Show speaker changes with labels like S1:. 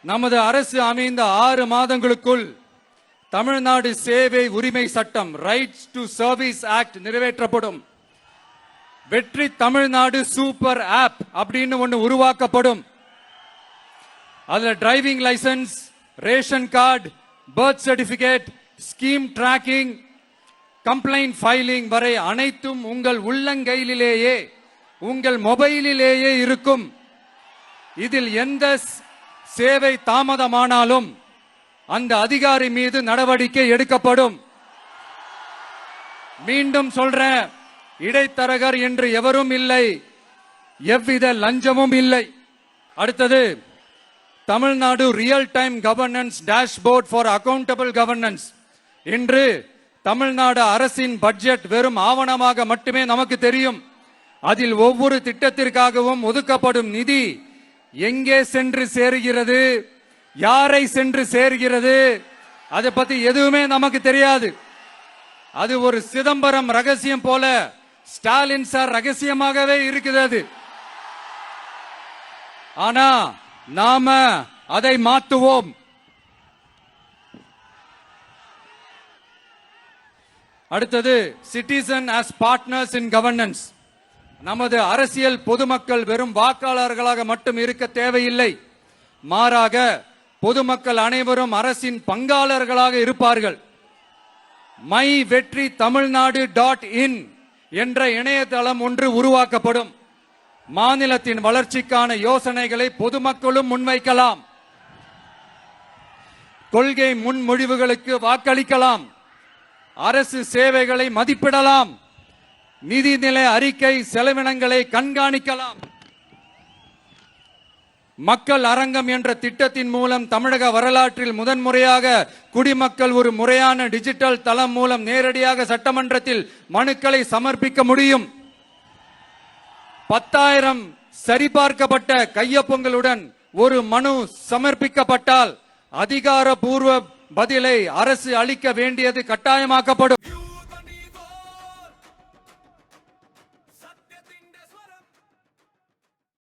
S1: நமது அரசு அமைந்த 6 மாதங்களுக்குள் தமிழ்நாடு சேவை உரிமை சட்டம் ரைட்ஸ் டு சர்வீஸ் ஆக்ட் நிறைவேற்றப்படும். வெற்றி தமிழ்நாடு சூப்பர் ஆப் அப்படின்னு ஒன்று உருவாக்கப்படும். அதுல driving licence, ration card, birth certificate, scheme tracking, complaint filing வரை அனைத்தும் உங்கள் உள்ளங்கையிலேயே உங்கள் மொபைலிலேயே இருக்கும். இதில் எந்த சேவை தாமதமானாலும் அந்த அதிகாரி மீது நடவடிக்கை எடுக்கப்படும். மீண்டும் சொல்றேன், இடைத்தரகர் என்று எவரும் இல்லை, எவ்வித லஞ்சமும் இல்லை. அடுத்தது Tamil Nadu real time governance dashboard for accountable governance. இன்று தமிழ்நாடு அரசின் பட்ஜெட் வெறும் ஆவணமாக மட்டுமே நமக்கு தெரியும். அதில் ஒவ்வொரு திட்டத்திற்காகவும் ஒதுக்கப்படும் நிதி எங்கே சென்று சேருகிறது, யாரை சென்று சேர்கிறது, அதை பத்தி எதுவுமே நமக்கு தெரியாது. அது ஒரு சிதம்பரம் ரகசியம் போல ஸ்டாலின் சார் ரகசியமாகவே இருக்குது. ஆனா நாம அதை மாற்றுவோம். அடுத்தது சிட்டிசன் ஆஸ் பார்ட்னர்ஸ் இன் கவர்னன்ஸ். நமது அரசியல் பொதுமக்கள் வெறும் வாக்காளர்களாக மட்டும் இருக்க தேவையில்லை. மாறாக பொதுமக்கள் அனைவரும் அரசின் பங்காளர்களாக இருப்பார்கள். மை வெற்றி தமிழ்நாடு .in என்ற இணையதளம் ஒன்று உருவாக்கப்படும். மாநிலத்தின் வளர்ச்சிக்கான யோசனைகளை பொதுமக்களும் முன்வைக்கலாம். கொள்கை முன்மொழிவுகளுக்கு வாக்களிக்கலாம். அரசு சேவைகளை மதிப்பிடலாம். நிதிநிலை அறிக்கை செலவினங்களை கண்காணிக்கலாம். மக்கள் அரங்கம் என்ற திட்டத்தின் மூலம் தமிழக வரலாற்றில் முதன்முறையாக குடிமக்கள் ஒரு முறையான டிஜிட்டல் தளம் மூலம் நேரடியாக சட்டமன்றத்தில் மனுக்களை சமர்ப்பிக்க முடியும். 10,000 சரிபார்க்கப்பட்ட கையொப்பங்களுடன் ஒரு மனு சமர்ப்பிக்கப்பட்டால் அதிகாரப்பூர்வ பதிலை அரசு அளிக்க வேண்டியது கட்டாயமாக்கப்படும்.